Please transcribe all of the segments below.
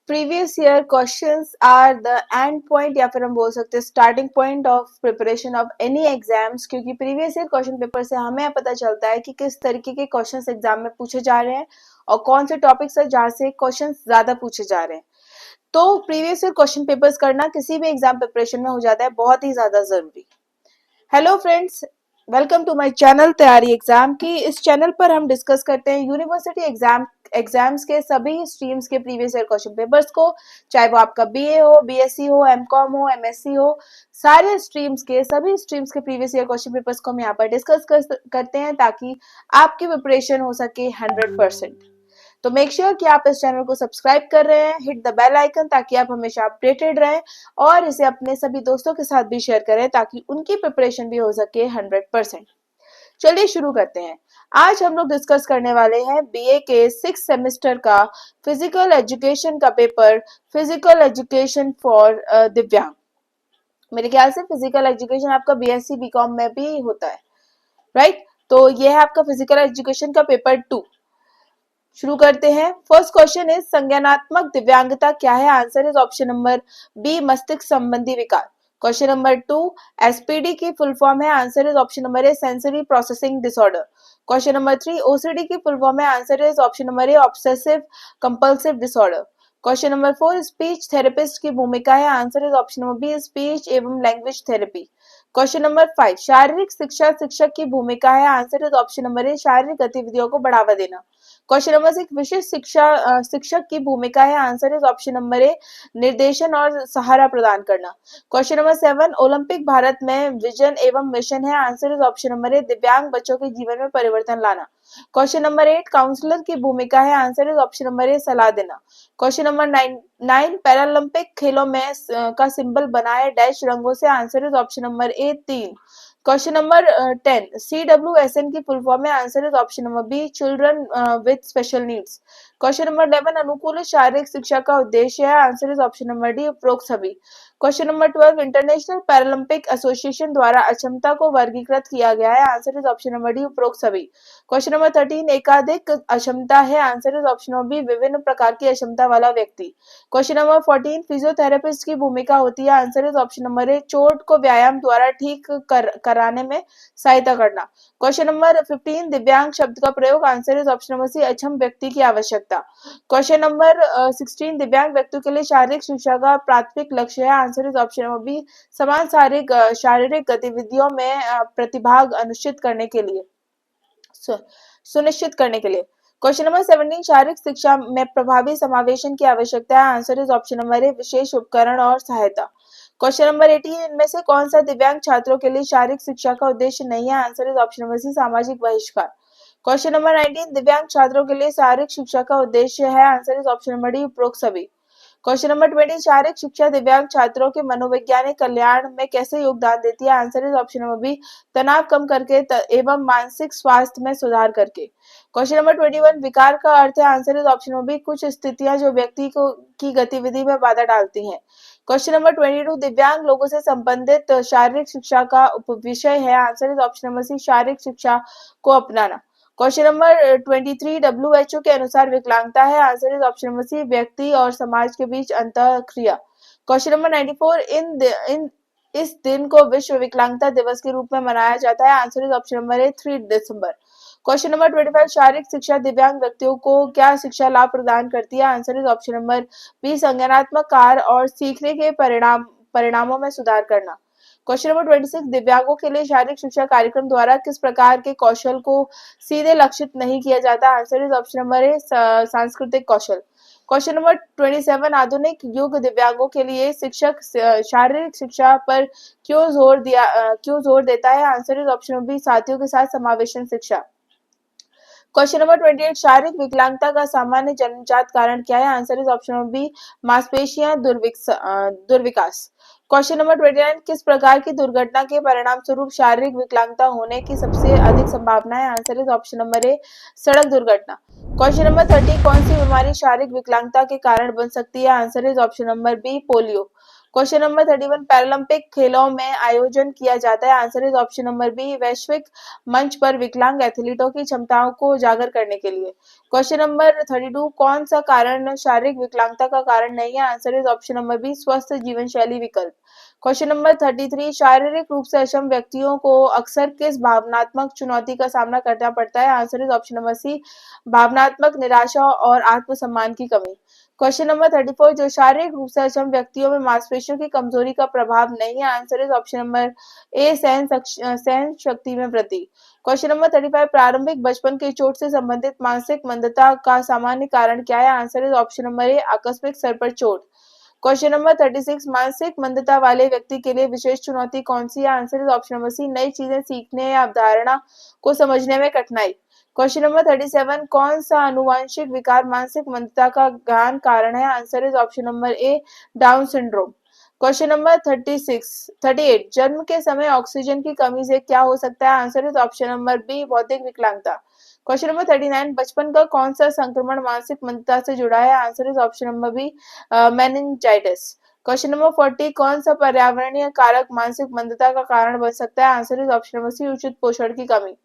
Previous year questions are the end point या फिर हम बोल सकते हैं starting point of preparation of any exams, क्योंकि प्रीवियस ईयर क्वेश्चन पेपर से हमें पता चलता है कि किस तरीके के क्वेश्चंस एग्जाम में पूछे जा रहे हैं और कौन से टॉपिक्स है जहाँ से क्वेश्चंस ज्यादा पूछे जा रहे हैं। तो प्रीवियस ईयर क्वेश्चन पेपर्स करना किसी भी एग्जाम प्रिपरेशन में हो जाता है बहुत ही ज्यादा जरूरी। Hello friends, welcome to my channel तैयारी एग्जाम की। इस चैनल पर हम डिस्कस करते हैं यूनिवर्सिटी एग्जाम्स के सभी स्ट्रीम्स के प्रीवियस ईयर क्वेश्चन पेपर्स को, चाहे वो आपका बीए हो, बीएससी हो, एमकॉम हो, एमएससी हो, सारे सभी स्ट्रीम्स के प्रीवियस ईयर क्वेश्चन पेपर्स को हम यहाँ पर डिस्कस करते हैं ताकि आपकी प्रिपरेशन हो सके 100%। तो मेक श्योर कि आप इस चैनल को सब्सक्राइब कर रहे हैं, हिट द बेल आइकन ताकि आप हमेशा अपडेटेड रहें और इसे अपने सभी दोस्तों के साथ भी शेयर करें ताकि उनकी प्रिपरेशन भी हो सके 100%। चलिए शुरू करते हैं। आज हम लोग डिस्कस करने वाले हैं बीए के 6 सेमेस्टर का फिजिकल एजुकेशन का पेपर, फिजिकल एजुकेशन फॉर दिव्यांग। मेरे ख्याल से फिजिकल एजुकेशन आपका बीएससी बीकॉम में भी होता है, राइट? तो ये है आपका फिजिकल एजुकेशन का पेपर 2। शुरू करते हैं। फर्स्ट क्वेश्चन इज संज्ञानात्मक दिव्यांगता क्या है? Answer is option number B, मस्तिष्क संबंधी विकार। क्वेश्चन नंबर 2, एसपीडी की फुल फॉर्म है? Answer is option number A, sensory processing disorder. Question number 3, OCD की फुल फॉर्म है? Answer is option number A, obsessive compulsive disorder. Question number 4, speech therapist की भूमिका है? Answer is option number B, speech एवं language therapy. Question number 5, शारीरिक शिक्षा शिक्षक की भूमिका है? आंसर इज ऑप्शन नंबर ए, शारीरिक गतिविधियों को बढ़ावा देना। क्वेश्चन नंबर 6, विशिष्ट शिक्षक की भूमिका है? आंसर इज ऑप्शन नंबर ए, निर्देशन और सहारा प्रदान करना। क्वेश्चन नंबर 7, ओलंपिक भारत में विजन एवं मिशन है? आंसर इज ऑप्शन नंबर ए, दिव्यांग बच्चों के जीवन में परिवर्तन लाना। क्वेश्चन नंबर 8, काउंसलर की भूमिका है? आंसर इज ऑप्शन नंबर ए, सलाह देना। क्वेश्चन नंबर 9, पैरालंपिक खेलों में का सिंबल बनाए डैश रंगों से? Answer is option number A, 3। Question number 10, CWSN की फुल फॉर्म है? Answer is option number B, children with special needs. Question number 11, अनुकूलित शारीरिक शिक्षा का उद्देश्य है? Answer is option number D, उपरोक्त सभी। Question number 12, International Paralympic Association द्वारा अक्षमता को वर्गीकृत किया गया है? Answer is option number D, उपरोक्त सभी। क्वेश्चन नंबर 13, एकाधिक अक्षमता है? Answer is option number B, विभिन्न प्रकार की अक्षमता वाला व्यक्ति। क्वेश्चन नंबर 14, फिजियोथेरेपिस्ट की भूमिका होती है? आंसर इज ऑप्शन नंबर ए, चोट को व्यायाम द्वारा ठीक कराने में सहायता करना। क्वेश्चन नंबर 15, दिव्यांग शब्द का प्रयोग? Answer is option number C, अक्षम व्यक्ति की आवश्यकता। क्वेश्चन नंबर 16, दिव्यांग व्यक्तियों के लिए शारीरिक शिक्षा का प्राथमिक लक्ष्य है? Answer is option number B, समान शारीरिक गतिविधियों में प्रतिभाग सुनिश्चित करने के लिए। क्वेश्चन नंबर 17, शारीरिक शिक्षा में प्रभावी समावेशन की आवश्यकता है? Answer is option number A, विशेष उपकरण और सहायता। क्वेश्चन नंबर 18, इनमें से कौन सा दिव्यांग छात्रों के लिए शारीरिक शिक्षा का उद्देश्य नहीं है? Answer is option number C, सामाजिक बहिष्कार। क्वेश्चन नंबर 19, दिव्यांग छात्रों के लिए शारीरिक शिक्षा का उद्देश्य है? Answer is option number D, उपरोक्त सभी। क्वेश्चन नंबर 20, शारीरिक शिक्षा दिव्यांग छात्रों के मनोवैज्ञानिक कल्याण में कैसे योगदान देती है? Answer is option number B, तनाव कम करके एवं मानसिक स्वास्थ्य में सुधार करके। क्वेश्चन नंबर 21, विकार का अर्थ है? Answer is option number B, कुछ स्थितियां जो व्यक्ति को की गतिविधि में बाधा डालती हैं। क्वेश्चन नंबर 22, दिव्यांग लोगों से संबंधित शारीरिक शिक्षा का उपविषय है? Answer is option number C, शारीरिक शिक्षा को अपनाना। क्वेश्चन नंबर 23, WHO के अनुसार विकलांगता है? Answer is option number C, व्यक्ति और समाज के बीच अंतःक्रिया। क्वेश्चन नंबर 94, इस दिन को विश्व विकलांगता दिवस के रूप में मनाया जाता है? Answer is option number A, 3 December. Question number 25, शारीरिक शिक्षा दिव्यांग व्यक्तियों को क्या शिक्षा लाभ प्रदान करती है? Answer is option number B, संज्ञानात्मक कार्य और सीखने के परिणामों में सुधार करना। क्वेश्चन नंबर 26, दिव्यांगों के लिए शारीरिक शिक्षा कार्यक्रम द्वारा किस प्रकार के कौशल को सीधे लक्षित नहीं किया जाता? आंसर इज ऑप्शन नंबर ए, सांस्कृतिक कौशल। क्वेश्चन नंबर 27, आधुनिक युग दिव्यांगों के लिए शिक्षक शारीरिक शिक्षा पर क्यों जोर देता है? Answer is option number B, साथियों के साथ समावेशन शिक्षा। क्वेश्चन नंबर 28, शारीरिक विकलांगता का सामान्य जन्मजात कारण क्या है? Answer is option number B, मांसपेशियां दुर्विकास। क्वेश्चन नंबर 29, किस प्रकार की दुर्घटना के परिणाम स्वरूप शारीरिक विकलांगता होने की सबसे अधिक संभावना है? आंसर इज ऑप्शन नंबर ए, सड़क दुर्घटना। क्वेश्चन नंबर 30, कौन सी बीमारी शारीरिक विकलांगता के कारण बन सकती है? Answer is option number B, polio. Question number 31 Paralympic खेलों में आयोजन किया जाता है, answer is option number B वैश्विक मंच पर विकलांग एथलीटों की क्षमताओं को उजागर करने के लिए। क्वेश्चन नंबर 32 कौन सा कारण शारीरिक विकलांगता का कारण नहीं है, answer is option number B स्वस्थ जीवन शैली विकल्प। क्वेश्चन नंबर 33 शारीरिक रूप से अक्षम व्यक्तियों को अक्सर किस भावनात्मक चुनौती का सामना करना पड़ता है, answer is option number C भावनात्मक निराशा और आत्मसम्मान की कमी। क्वेश्चन नंबर 34 जो शारीरिक रूप से अक्षम व्यक्तियों में मांसपेशियों की कमजोरी का प्रभाव नहीं है, आंसर इज ऑप्शन नंबर ए सहन शक्ति में वृद्धि। क्वेश्चन नंबर 35 प्रारंभिक बचपन की चोट से संबंधित मानसिक मंदता का सामान्य कारण क्या है, आंसर इज ऑप्शन नंबर ए आकस्मिक सर पर चोट। क्वेश्चन नंबर 36 मानसिक मंदता वाले व्यक्ति के लिए विशेष चुनौती कौन सी है, answer is option number C नई चीजें सीखने या अवधारणा को समझने में कठिनाई। क्वेश्चन नंबर 37 कौन सा आनुवंशिक विकार मानसिक मंदता का गहन कारण है, answer is option number A down syndrome. Question number 38 जन्म के समय ऑक्सीजन की कमी से क्या हो सकता है, answer is option number B बौद्धिक विकलांगता। क्वेश्चन नंबर 39 बचपन का कौन सा संक्रमण मानसिक मंदता से जुड़ा है, answer is option number B meningitis. Question number 40 कौन सा पर्यावरणीय कारक मानसिक मंदता का कारण बन सकता है, answer is option number C उचित पोषण की कमी।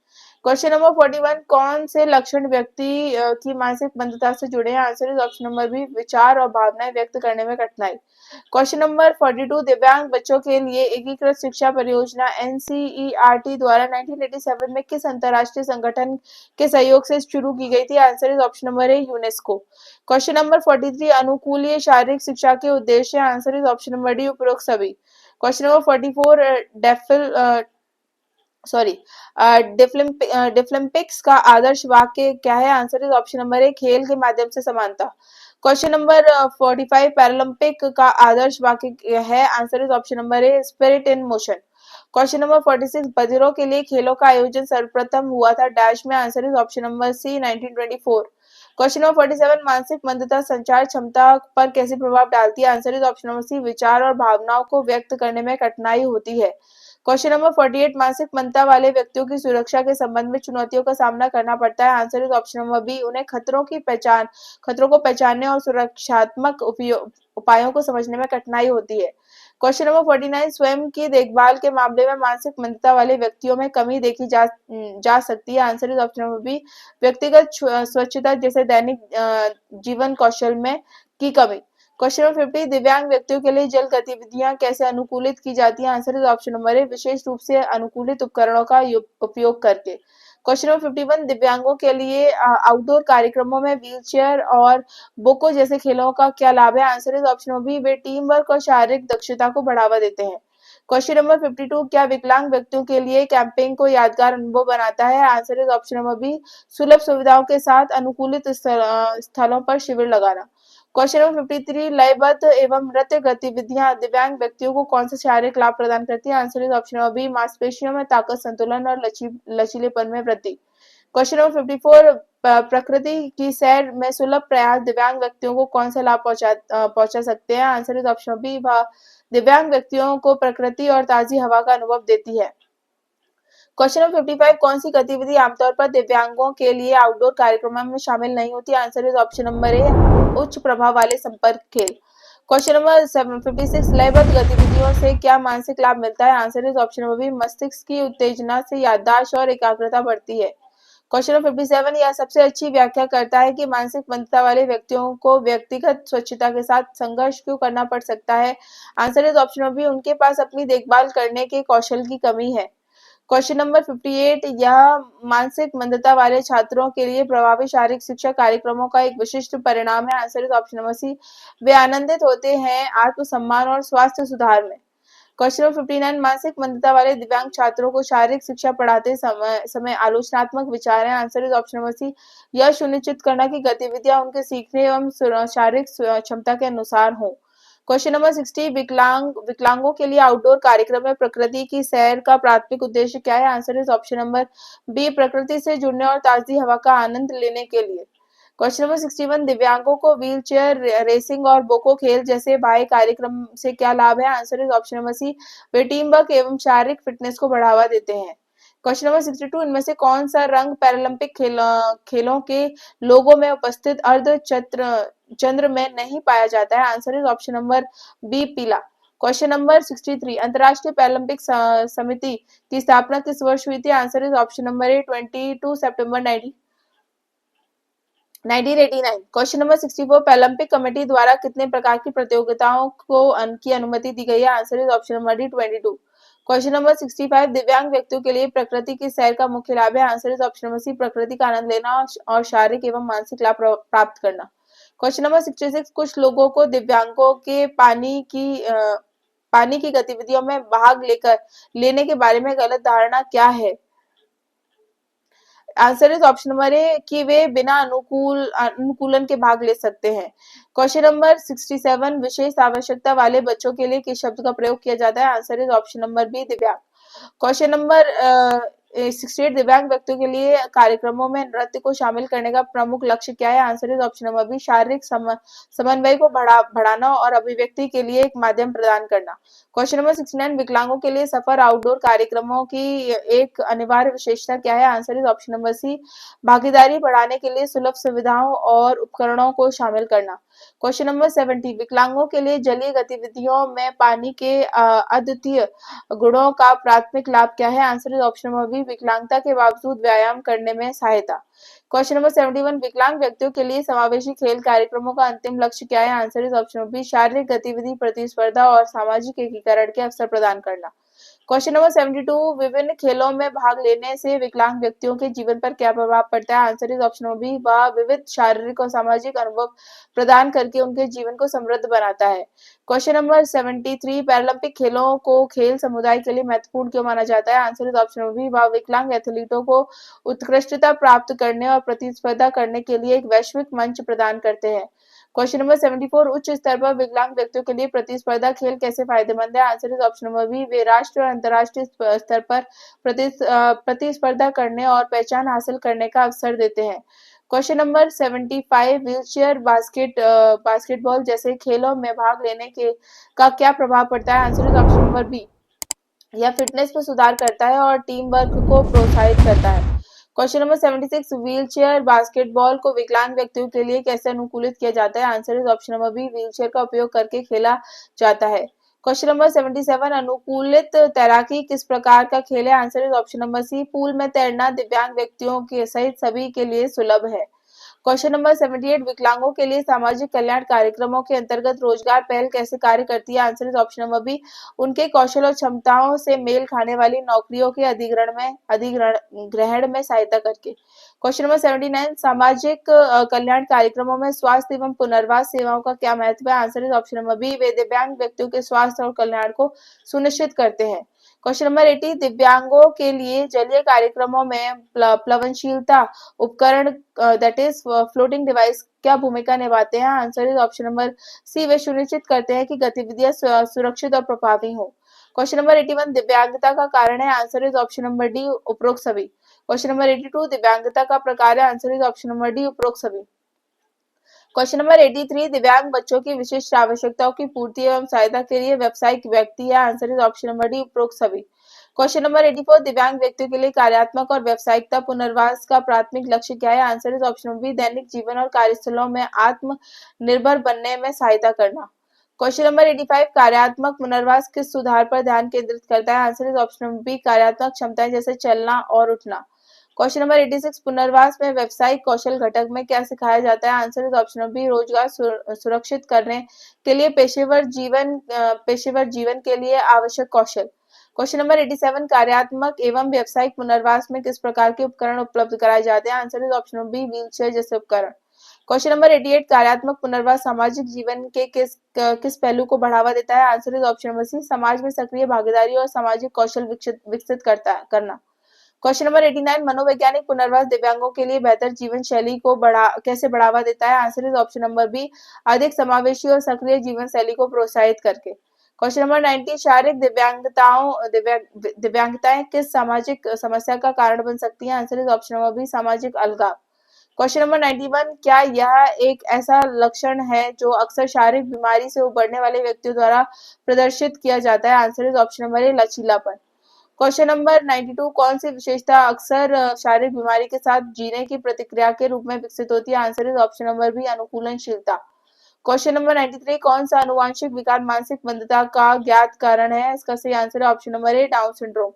क्वेश्चन नंबर 41 कौन से लक्षण व्यक्ति की मानसिक मंदता से जुड़े हैं, answer is option number B विचार और भावनाएं व्यक्त करने में कठिनाई। क्वेश्चन नंबर 42 दिव्यांग बच्चों के लिए एकीकृत शिक्षा परियोजना एनसीईआरटी द्वारा 1987 में किस अंतरराष्ट्रीय संगठन के सहयोग से शुरू की गई थी, answer is option number A UNESCO. Question number 43 अनुकूलीय शारीरिक शिक्षा के उद्देश्य, answer is option number D उपरोक्त सभी। क्वेश्चन नंबर 44 डेफिल सॉरी डिफलिम्पिक्स का आदर्श वाक्य क्या है, आंसर इज ऑप्शन नंबर ए खेल के माध्यम से समानता। क्वेश्चन नंबर 45 पैरालंपिक का आदर्श वाक्य है, answer is option number a spirit in motion. Question number 46 बधिरों के लिए खेलों का आयोजन सर्वप्रथम हुआ था डैश में, answer is option number C 1924। Question number 47 मानसिक मंदता संचार क्षमता पर कैसे प्रभाव डालती है, answer is option number C विचार और भावनाओं को व्यक्त करने में कठिनाई होती है। क्वेश्चन नंबर 48 मानसिक मंदता वाले व्यक्तियों की सुरक्षा के संबंध में चुनौतियों का सामना करना पड़ता है, answer is option number B उन्हें खतरों को पहचानने और सुरक्षात्मक उपायों को समझने में कठिनाई होती है। क्वेश्चन नंबर 49 स्वयं की देखभाल के मामले में मानसिक मंदता वाले व्यक्तियों में कमी देखी जा सकती है, answer is option number B व्यक्तिगत स्वच्छता जैसे दैनिक जीवन कौशल में की कमी। क्वेश्चन नंबर 50 दिव्यांग व्यक्तियों के लिए जल गतिविधियां कैसे अनुकूलित की जाती हैं, answer is option number A विशेष रूप से अनुकूलित उपकरणों का उपयोग करके। क्वेश्चन नंबर 51 दिव्यांगों के लिए आउटडोर कार्यक्रमों में व्हीलचेयर और बोको जैसे खेलों का क्या लाभ है, answer is option number B वे टीम वर्क और शारीरिक दक्षता को बढ़ावा देते हैं। क्वेश्चन नंबर 52 क्या विकलांग व्यक्तियों के लिए कैंपिंग को यादगार अनुभव बनाता है, answer is option number B सुलभ सुविधाओं के साथ अनुकूलित स्थलों पर शिविर लगाना। क्वेश्चन नंबर 53 लयबद्ध एवं नृत्य गतिविधियां दिव्यांग व्यक्तियों को कौन सा शारीरिक लाभ प्रदान करती है, answer is option number B मांसपेशियों में ताकत संतुलन और लचीलेपन में वृद्धि। क्वेश्चन नंबर 54 प्रकृति की सैर में सुलभ प्रयास दिव्यांग व्यक्तियों को कौन सा लाभ पहुंचा सकते हैं, आंसर इज ऑप्शन बी दिव्यांग व्यक्तियों को प्रकृति और ताजी हवा का अनुभव देती है। क्वेश्चन नंबर 55 कौन सी गतिविधि आमतौर पर दिव्यांगों के लिए आउटडोर कार्यक्रमों में शामिल नहीं होती, आंसर इज ऑप्शन नंबर ए उच्च प्रभाव वाले संपर्क खेल। क्वेश्चन नंबर 56 लयबद्ध गतिविधियों से क्या मानसिक लाभ मिलता है, answer is option number B मस्तिष्क की उत्तेजना से याददाश्त और एकाग्रता बढ़ती है। क्वेश्चन नंबर 57 यह सबसे अच्छी व्याख्या करता है कि मानसिक मंदता वाले व्यक्तियों को व्यक्तिगत स्वच्छता के साथ संघर्ष क्यों करना पड़ सकता है, answer is option number B उनके पास अपनी देखभाल करने के कौशल की कमी है। क्वेश्चन नंबर 58 यह मानसिक मंदता वाले छात्रों के लिए प्रभावी शारीरिक शिक्षा कार्यक्रमों का एक विशिष्ट परिणाम है, answer is option number C वे आनंदित होते हैं आत्मसम्मान और स्वास्थ्य सुधार में। क्वेश्चन नंबर 59 मानसिक मंदता वाले दिव्यांग छात्रों को शारीरिक शिक्षा पढ़ाते समय आलोचनात्मक विचार है, answer is option number C यह सुनिश्चित करना कि गतिविधियां उनके सीखने एवं शारीरिक क्षमता के अनुसार हों। क्वेश्चन नंबर 60 विकलांगों के लिए आउटडोर कार्यक्रम में प्रकृति की सैर का प्राथमिक उद्देश्य क्या है, answer is option number B प्रकृति से जुड़ने और ताजी हवा का आनंद लेने के लिए। क्वेश्चन नंबर 61 दिव्यांगों को व्हीलचेयर रेसिंग और बोको खेल जैसे बाह्य कार्यक्रम से क्या लाभ है, answer is option number C वे टीम वर्क एवं शारीरिक फिटनेस को बढ़ावा देते हैं। क्वेश्चन नंबर 62 इनमें से कौन सा रंग पैरालंपिक खेलों के लोगों में उपस्थित अर्ध चंद्र में नहीं पाया जाता है, answer is option number B पीला। क्वेश्चन नंबर 63 अंतर्राष्ट्रीय पैरालंपिक समिति की स्थापना किस वर्ष हुई थी? Answer is option number A 22 September 1989। Question number 64 Paralympic committee द्वारा कितने प्रकार की प्रतियोगिताओं की अनुमति दी गई है? Answer is option number D 22। Question number 65 दिव्यांग व्यक्तियों के लिए प्रकृति की सैर का मुख्य लाभ है? Answer is option number C प्रकृति का आनंद लेना और शारीरिक एवं मानसिक लाभ प्राप्त करना। क्वेश्चन नंबर 66 कुछ लोगों को दिव्यांगों के पानी की गतिविधियों में भाग लेने के बारे में गलत धारणा क्या है? आंसर इज ऑप्शन नंबर ए कि वे बिना अनुकूलन के भाग ले सकते हैं। क्वेश्चन नंबर 67 विशेष आवश्यकता वाले बच्चों के लिए किस शब्द का प्रयोग किया जाता है? Answer is option number B दिव्यांग। क्वेश्चन नंबर 68 दिव्यांग व्यक्तियों के लिए कार्यक्रमों में नृत्य को शामिल करने का प्रमुख लक्ष्य क्या है? Answer is option number B शारीरिक समन्वय को बढ़ाना और अभिव्यक्ति के लिए एक माध्यम प्रदान करना। क्वेश्चन नंबर 69 विकलांगों के लिए सफर आउटडोर कार्यक्रमों की एक अनिवार्य विशेषता क्या है? Answer is option number C भागीदारी बढ़ाने के लिए सुलभ सुविधाओं और उपकरणों को शामिल करना। क्वेश्चन नंबर 70 विकलांगों के लिए जलीय गतिविधियों में पानी के अद्वितीय गुणों का प्राथमिक लाभ क्या है? Answer is option number B विकलांगता के बावजूद व्यायाम करने में सहायता। क्वेश्चन नंबर 71 विकलांग व्यक्तियों के लिए समावेशी खेल कार्यक्रमों का अंतिम लक्ष्य क्या है? आंसर इज ऑप्शन बी शारीरिक गतिविधि प्रतिस्पर्धा और सामाजिक एकीकरण के अवसर प्रदान करना। क्वेश्चन नंबर 72 विभिन्न खेलों में भाग लेने से विकलांग व्यक्तियों के जीवन पर क्या प्रभाव पड़ता है? Answer is option number B वह विविध शारीरिक और सामाजिक अनुभव प्रदान करके उनके जीवन को समृद्ध बनाता है। क्वेश्चन नंबर 73 पैरालंपिक खेलों को खेल समुदाय के लिए महत्वपूर्ण क्यों माना जाता है? Answer is option number B वह विकलांग एथलीटों को उत्कृष्टता प्राप्त करने और प्रतिस्पर्धा करने के लिए एक वैश्विक मंच प्रदान करते हैं। क्वेश्चन नंबर 74 उच्च स्तर पर विकलांग व्यक्तियों के लिए प्रतिस्पर्धा खेल कैसे फायदेमंद है? Answer is option number B वे राष्ट्रीय और अंतर्राष्ट्रीय स्तर पर प्रतिस्पर्धा करने और पहचान हासिल करने का अवसर देते हैं। क्वेश्चन नंबर 75 व्हीलचेयर बास्केटबॉल जैसे खेलों में भाग लेने के का क्या प्रभाव पड़ता है? Answer is option number B यह फिटनेस में सुधार करता है और टीम वर्क को प्रोत्साहित करता है। क्वेश्चन नंबर 76 व्हीलचेयर बास्केटबॉल को विकलांग व्यक्तियों के लिए कैसे अनुकूलित किया जाता है? Answer is option number B wheelchair का उपयोग करके खेला जाता है। क्वेश्चन नंबर 77 अनुकूलित तैराकी किस प्रकार का खेल है? Answer is option number C pool में तैरना दिव्यांग व्यक्तियों के सहित सभी के लिए सुलभ है। क्वेश्चन नंबर 78 विकलांगों के लिए सामाजिक कल्याण कार्यक्रमों के अंतर्गत रोजगार पहल कैसे कार्य करती है? Answer is option number B उनके कौशल और क्षमताओं से मेल खाने वाली नौकरियों के अधिग्रहण में सहायता करके। क्वेश्चन नंबर 79 सामाजिक कल्याण कार्यक्रमों में स्वास्थ्य एवं पुनर्वास सेवाओं का क्या महत्व है? Answer is option number B वे दिव्यांग व्यक्तियों के स्वास्थ्य और कल्याण को सुनिश्चित करते हैं। क्वेश्चन नंबर 80 दिव्यांगों के लिए जलीय कार्यक्रमों में प्लवनशीलता उपकरण दैट इज फ्लोटिंग डिवाइस क्या भूमिका निभाते हैं? Answer is option number C वे सुनिश्चित करते हैं कि गतिविधियां सुरक्षित और प्रभावी हो। क्वेश्चन नंबर 81 दिव्यांगता का कारण है? Answer is option number D उपरोक्त सभी। क्वेश्चन नंबर 82 दिव्यांगता का प्रकार है? Answer is option number D उपरोक्त सभी। क्वेश्चन नंबर 83 दिव्यांग बच्चों की विशिष्ट आवश्यकताओं की पूर्ति एवं सहायता के लिए व्यावसायिक व्यक्ति है? Answer is option number D उपरोक्त सभी। क्वेश्चन नंबर 84 दिव्यांग व्यक्तियों के लिए कार्यात्मक और व्यावसायिकता पुनर्वास का प्राथमिक लक्ष्य क्या है? Answer is option number B दैनिक जीवन और कार्यस्थलों में आत्मनिर्भर बनने में सहायता करना। क्वेश्चन नंबर 85 कार्यात्मक पुनर्वास किस सुधार पर ध्यान केंद्रित करता है? Answer is option number B कार्यात्मक क्षमताएं जैसे चलना और उठना। क्वेश्चन नंबर 86 पुनर्वास में व्यावसायिक कौशल घटक में क्या सिखाया जाता है? Answer is option number B रोजगार सुरक्षित करने के लिए पेशेवर जीवन के लिए आवश्यक कौशल। क्वेश्चन नंबर 87 कार्यात्मक एवं व्यावसायिक पुनर्वास में किस प्रकार के उपकरण उपलब्ध कराए जाते हैं? Answer is option number B wheelchair जैसे उपकरण। क्वेश्चन नंबर 88 कार्यात्मक पुनर्वास सामाजिक जीवन के किस पहलू को बढ़ावा देता है? Answer is option number C समाज में सक्रिय भागीदारी और सामाजिक कौशल विकसित करना। क्वेश्चन नंबर 89 मनोवैज्ञानिक पुनर्वास दिव्यांगों के लिए बेहतर जीवन शैली को कैसे बढ़ावा देता है? Answer is option number B अधिक समावेशी और सक्रिय जीवन शैली को प्रोत्साहित करके। क्वेश्चन नंबर 90 शारीरिक दिव्यांगताएं किस सामाजिक समस्या का कारण बन सकती हैं? Answer is option number B सामाजिक अलगाव। क्वेश्चन नंबर 91 क्या यह एक ऐसा लक्षण है जो अक्सर शारीरिक बीमारी से उबरने वाले व्यक्तियों द्वारा प्रदर्शित किया जाता है? Answer is option number A लचीलापन। क्वेश्चन नंबर 92 कौन सी विशेषता अक्सर शारीरिक बीमारी के साथ जीने की प्रतिक्रिया के रूप में विकसित होती है? Answer is option number B अनुकूलनशीलता। क्वेश्चन नंबर 93 कौन सा आनुवांशिक विकार मानसिक मंदता का ज्ञात कारण है? इसका सही आंसर है ऑप्शन नंबर ए डाउन सिंड्रोम।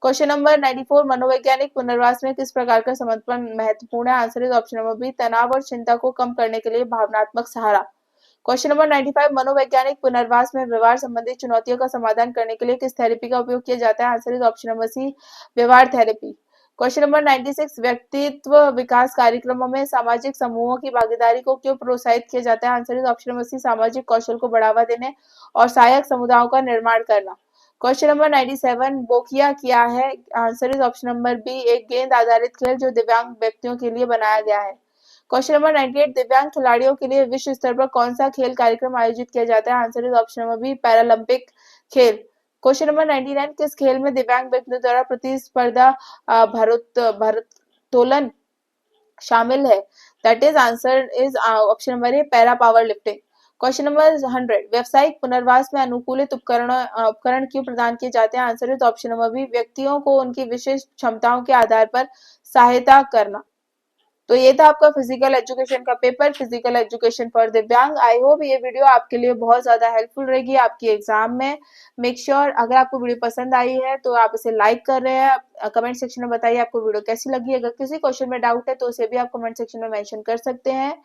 क्वेश्चन नंबर 94 मनोवैज्ञानिक पुनर्वास में किस प्रकार का समर्पण महत्वपूर्ण है? Answer is option number B तनाव और चिंता को कम करने के लिए भावनात्मक सहारा। क्वेश्चन नंबर 95 मनोवैज्ञानिक पुनर्वास में व्यवहार संबंधी चुनौतियों का समाधान करने के लिए किस थेरेपी का उपयोग किया जाता है? Answer is option number C व्यवहार थेरेपी। क्वेश्चन नंबर 96 व्यक्तित्व विकास कार्यक्रमों में सामाजिक समूहों की भागीदारी को क्यों प्रोत्साहित किया जाता है? Answer is option number C सामाजिक कौशल को बढ़ावा देने और सहायक समुदायों का निर्माण करना। क्वेश्चन नंबर 97 बोकिया क्या है? Answer is option number B एक गेंद आधारित खेल जो दिव्यांग व्यक्तियों के लिए बनाया गया है। क्वेश्चन नंबर 98 दिव्यांग खिलाड़ियों के लिए विश्व स्तर पर कौन सा खेल कार्यक्रम आयोजित किया जाता है? Answer is option number B Paralympic खेल। क्वेश्चन नंबर 99 किस खेल में दिव्यांग व्यक्तियों द्वारा प्रतिस्पर्धा भारोत्तोलन शामिल है? That is answer is option number A para power lifting. Question number 100 व्यावसायिक पुनर्वास में अनुकूलित उपकरण क्यों प्रदान किए जाते हैं? Answer is option number B व्यक्तियों को उनकी विशेष क्षमताओं के आधार पर सहायता करना। तो ये था आपका फिजिकल एजुकेशन का पेपर, फिजिकल एजुकेशन फॉर दिव्यांग। आई होप ये वीडियो आपके लिए बहुत ज्यादा हेल्पफुल रहेगी आपकी एग्जाम में। मेक श्योर अगर आपको वीडियो पसंद आई है तो आप इसे लाइक कर रहे हैं। कमेंट सेक्शन में बताइए आपको वीडियो कैसी लगी। अगर किसी क्वेश्चन में डाउट है तो उसे भी आप कमेंट सेक्शन में मेंशन कर सकते हैं।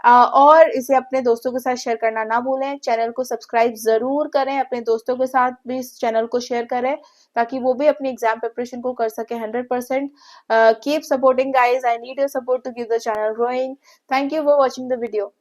और इसे अपने दोस्तों के साथ शेयर करना ना भूलें। चैनल को सब्सक्राइब जरूर करें, अपने दोस्तों के साथ भी इस चैनल को शेयर करें ताकि वो भी अपनी एग्जाम प्रिपरेशन को कर सके 100%। Keep supporting guys, I need your support to keep the channel growing. Thank you for watching the video.